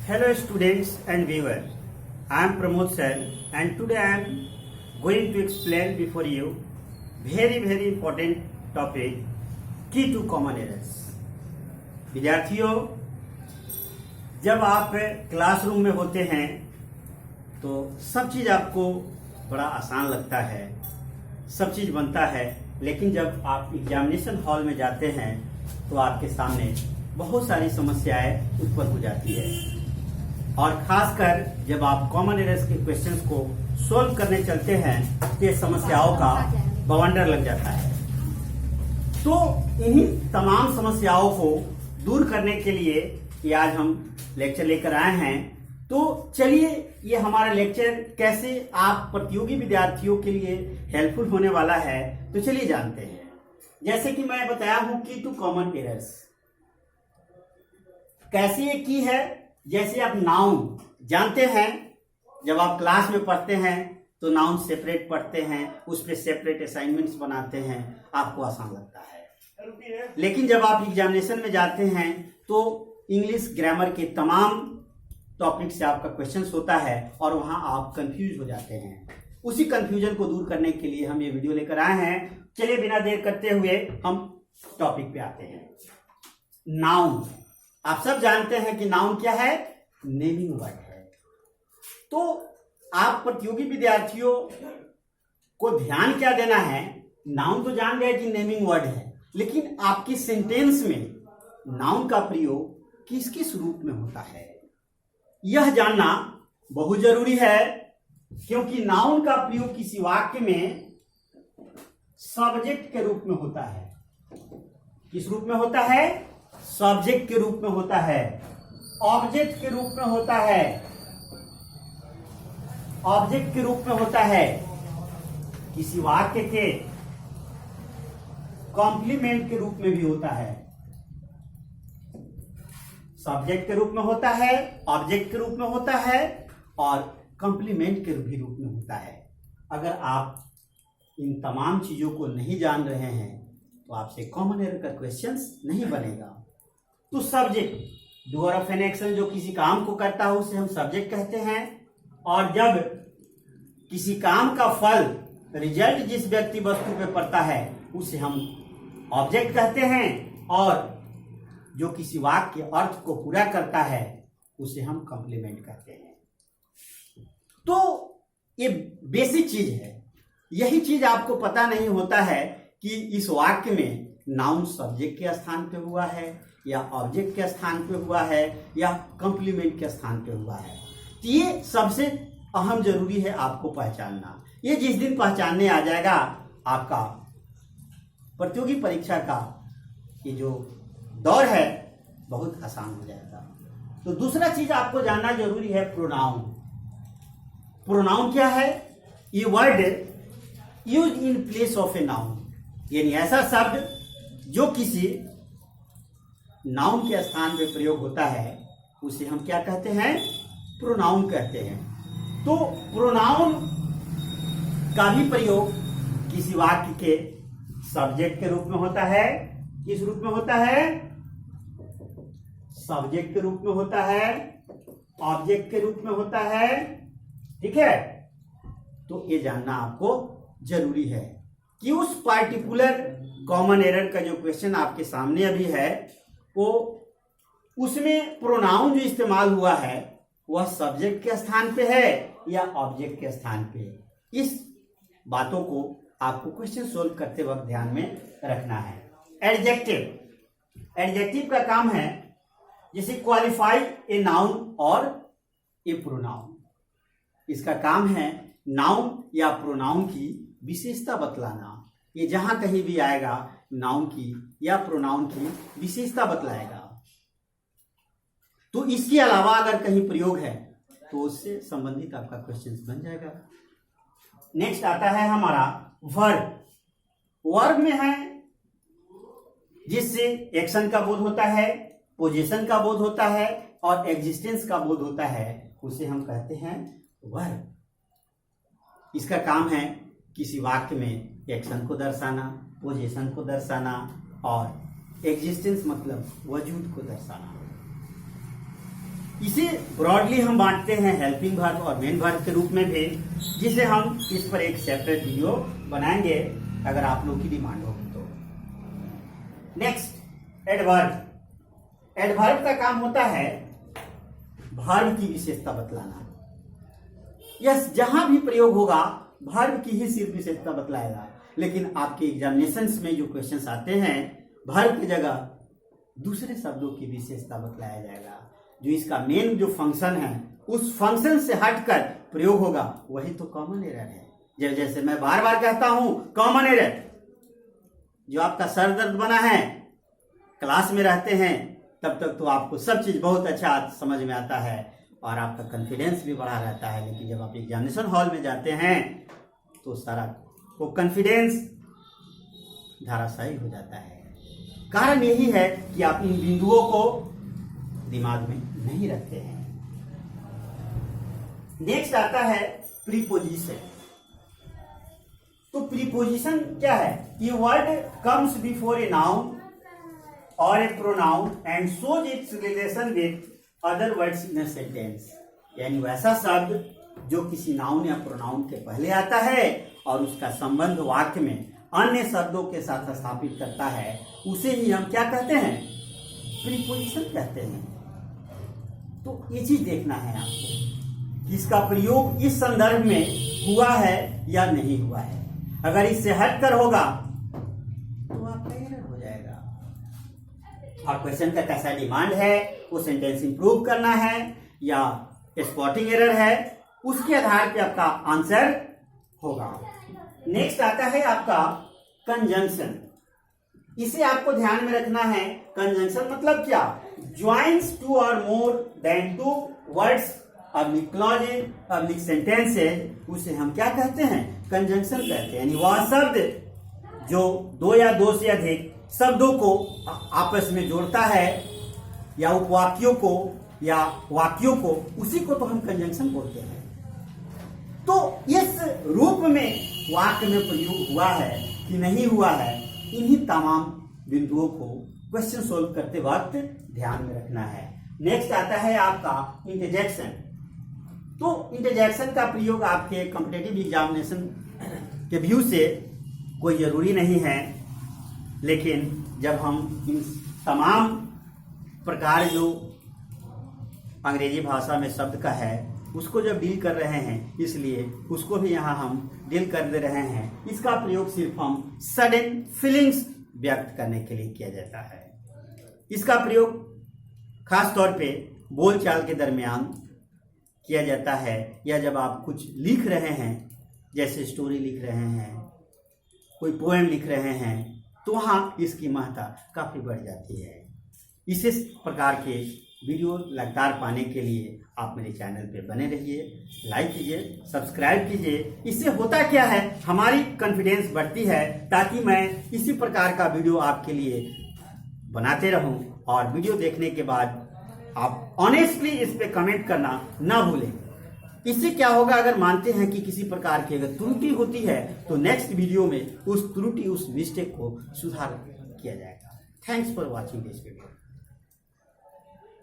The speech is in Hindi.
Hello students and viewers, I am Pramod Sir and today I am going to explain before you very important topic key to common errors। विद्यार्थियों, जब आप क्लासरूम में होते हैं तो सब चीज़ आपको बड़ा आसान लगता है, सब चीज़ बनता है, लेकिन जब आप एग्जामिनेशन हॉल में जाते हैं तो आपके सामने बहुत सारी समस्याएं उत्पन्न हो जाती है और खासकर जब आप कॉमन एरर्स के क्वेश्चंस को सोल्व करने चलते हैं तो ये समस्याओं का बवंडर लग जाता है। तो इन्हीं तमाम समस्याओं को दूर करने के लिए ये आज हम लेक्चर लेकर आए हैं। तो चलिए, ये हमारा लेक्चर कैसे आप प्रतियोगी विद्यार्थियों के लिए हेल्पफुल होने वाला है, तो चलिए जानते हैं। जैसे कि मैं बताया हूं की टू कॉमन एरर्स कैसे ये की है। जैसे आप नाउन जानते हैं, जब आप क्लास में पढ़ते हैं तो नाउन सेपरेट पढ़ते हैं, उस पर सेपरेट असाइनमेंट्स बनाते हैं, आपको आसान लगता है। लेकिन जब आप एग्जामिनेशन में जाते हैं तो इंग्लिश ग्रामर के तमाम टॉपिक से आपका क्वेश्चंस होता है और वहां आप कंफ्यूज हो जाते हैं। उसी कंफ्यूजन को दूर करने के लिए हम ये वीडियो लेकर आए हैं। चलिए बिना देर करते हुए हम टॉपिक पे आते हैं। नाउन, आप सब जानते हैं कि नाउन क्या है, नेमिंग वर्ड है। तो आप प्रतियोगी विद्यार्थियों को ध्यान क्या देना है, नाउन तो जान गए कि नेमिंग वर्ड है, लेकिन आपकी सेंटेंस में नाउन का प्रयोग किस किस रूप में होता है यह जानना बहुत जरूरी है, क्योंकि नाउन का प्रयोग किसी वाक्य में सब्जेक्ट के रूप में होता है। किस रूप में होता है? सब्जेक्ट के रूप में होता है, ऑब्जेक्ट के रूप में होता है, ऑब्जेक्ट के रूप में होता है, किसी वाक्य के कॉम्प्लीमेंट के रूप में भी होता है। सब्जेक्ट के रूप में होता है, ऑब्जेक्ट के रूप में होता है और कॉम्प्लीमेंट के भी रूप में होता है। अगर आप इन तमाम चीजों को नहीं जान रहे हैं तो आपसे कॉमन एरर का क्वेश्चंस नहीं बनेगा। तो subject, doer of an action, जो किसी काम को करता है उसे हम सब्जेक्ट कहते हैं। और जब किसी काम का फल, रिजल्ट जिस व्यक्ति वस्तु पे पड़ता है उसे हम ऑब्जेक्ट कहते हैं। और जो किसी वाक्य के अर्थ को पूरा करता है उसे हम कॉम्प्लीमेंट कहते हैं। तो ये बेसिक चीज है। यही चीज आपको पता नहीं होता है कि इस वाक्य में नाउन सब्जेक्ट के स्थान पे हुआ है या ऑब्जेक्ट के स्थान पे हुआ है या कॉम्प्लीमेंट के स्थान पे हुआ है। तो ये सबसे अहम जरूरी है आपको पहचानना। ये जिस दिन पहचानने आ जाएगा, आपका प्रतियोगी परीक्षा का ये जो दौर है बहुत आसान हो जाएगा। तो दूसरा चीज आपको जानना जरूरी है, प्रोनाउन। प्रोनाउन क्या है? ये word use in place of a noun, यानी ऐसा शब्द जो किसी नाउन के स्थान पे प्रयोग होता है उसे हम क्या कहते हैं? प्रोनाउन कहते हैं। तो प्रोनाउन का भी प्रयोग किसी वाक्य के सब्जेक्ट के रूप में होता है। किस रूप में होता है? सब्जेक्ट के रूप में होता है, ऑब्जेक्ट के रूप में होता है। ठीक है, तो ये जानना आपको जरूरी है कि उस पार्टिकुलर कॉमन एरर का जो क्वेश्चन आपके सामने अभी है वो उसमें प्रोनाउन जो इस्तेमाल हुआ है वह सब्जेक्ट के स्थान पे है या ऑब्जेक्ट के स्थान पे। इस बातों को आपको क्वेश्चन सोल्व करते वक्त ध्यान में रखना है। एडजेक्टिव, एडजेक्टिव का काम है जैसे क्वालिफाई ए नाउन और ए प्रोनाउन। इसका काम है नाउन या प्रोनाउन की विशेषता बतलाना। ये जहां कहीं भी आएगा नाउन की या प्रोनाउन की विशेषता बतलाएगा। तो इसके अलावा अगर कहीं प्रयोग है तो उससे संबंधित आपका क्वेश्चन बन जाएगा। नेक्स्ट आता है हमारा वर्ब। वर्ब में है जिससे एक्शन का बोध होता है, पोजीशन का बोध होता है और एग्जिस्टेंस का बोध होता है, उसे हम कहते हैं वर्ब। इसका काम है किसी वाक्य में एक्शन को दर्शाना, पोजीशन को दर्शाना और एग्जिस्टेंस मतलब वजूद को दर्शाना। इसे ब्रॉडली हम बांटते हैं हेल्पिंग वर्ब और मेन वर्ब के रूप में भी, जिसे हम इस पर एक सेपरेट वीडियो बनाएंगे अगर आप लोग की डिमांड होगी तो। Next adverb. एडवर्ब का काम होता है वर्ब की विशेषता बतलाना। यस, जहां भी प्रयोग होगा वर्ब की ही सिर्फ विशेषता बतलाएगा, लेकिन आपके एग्जामिनेशंस में जो क्वेश्चंस आते हैं वर्ब की जगह दूसरे शब्दों की विशेषता बतलाया जाएगा। जो इसका मेन जो फंक्शन है उस फंक्शन से हटकर प्रयोग होगा, वही तो कॉमन एरर है। जैसे मैं बार बार कहता हूं कॉमन एरर, जो आपका सर दर्द बना है, क्लास में रहते हैं तब तक तो आपको सब चीज बहुत अच्छा समझ में आता है और आपका कॉन्फिडेंस भी बढ़ा रहता है, लेकिन जब आप एग्जामिनेशन हॉल में जाते हैं तो सारा वो कॉन्फिडेंस धराशायी हो जाता है। कारण यही है कि आप इन बिंदुओं को दिमाग में नहीं रखते हैं। नेक्स्ट आता है प्रीपोजिशन। तो प्रीपोजिशन क्या है? ये word comes before a noun और a pronoun and shows its relation with other words in a sentence. यानी वैसा शब्द जो किसी नाउन या प्रोनाउन के पहले आता है और उसका संबंध वाक्य में अन्य शब्दों के साथ स्थापित करता है, उसे ही हम क्या कहते हैं? प्रीपोजिशन कहते हैं। तो ये चीज देखना है आपको कि इसका प्रयोग इस संदर्भ में हुआ है या नहीं हुआ है। अगर इससे हटकर होगा तो आपका एरर हो जाएगा। और क्वेश्चन का कैसा डिमांड है, वो सेंटेंस इंप्रूव करना है या स्पॉटिंग एरर है, उसके आधार पे आपका आंसर होगा। नेक्स्ट आता है आपका कंजंक्शन। इसे आपको ध्यान में रखना है। कंजंक्शन मतलब क्या? ज्वाइंस टू और more than two words public clauses public sentences, उसे हम क्या कहते हैं? कंजंक्शन कहते हैं। यानी वह शब्द जो दो या दो से अधिक शब्दों को आपस में जोड़ता है या उपवाक्यों को या वाक्यों को, उसी को तो हम कंजंक्शन बोलते हैं। तो इस रूप में वाक्य में प्रयोग हुआ है कि नहीं हुआ है, इन्हीं तमाम बिंदुओं को क्वेश्चन सोल्व करते वक्त ध्यान में रखना है। नेक्स्ट आता है आपका इंटरजेक्शन। तो इंटरजेक्शन का प्रयोग आपके कॉम्पिटिटिव एग्जामिनेशन के व्यू से कोई जरूरी नहीं है, लेकिन जब हम इन तमाम प्रकार जो अंग्रेजी भाषा में शब्द का है उसको जब डील कर रहे हैं, इसलिए उसको भी यहाँ हम डील कर दे रहे हैं। इसका प्रयोग सिर्फ हम सडन फीलिंग्स व्यक्त करने के लिए किया जाता है। इसका प्रयोग खास तौर पे बोलचाल के दरमियान किया जाता है, या जब आप कुछ लिख रहे हैं, जैसे स्टोरी लिख रहे हैं, कोई पोएम लिख रहे हैं, तो वहाँ इसकी महत्ता काफ़ी बढ़ जाती है। इसी प्रकार के वीडियो लगातार पाने के लिए आप मेरे चैनल पे बने रहिए, लाइक कीजिए, सब्सक्राइब कीजिए। इससे होता क्या है, हमारी कॉन्फिडेंस बढ़ती है, ताकि मैं इसी प्रकार का वीडियो आपके लिए बनाते रहूं। और वीडियो देखने के बाद आप ऑनेस्टली इस पे कमेंट करना ना भूलें। इससे क्या होगा, अगर मानते हैं कि किसी प्रकार की अगर त्रुटि होती है तो नेक्स्ट वीडियो में उस त्रुटि, उस मिस्टेक को सुधार किया जाएगा। Thanks for watching this video.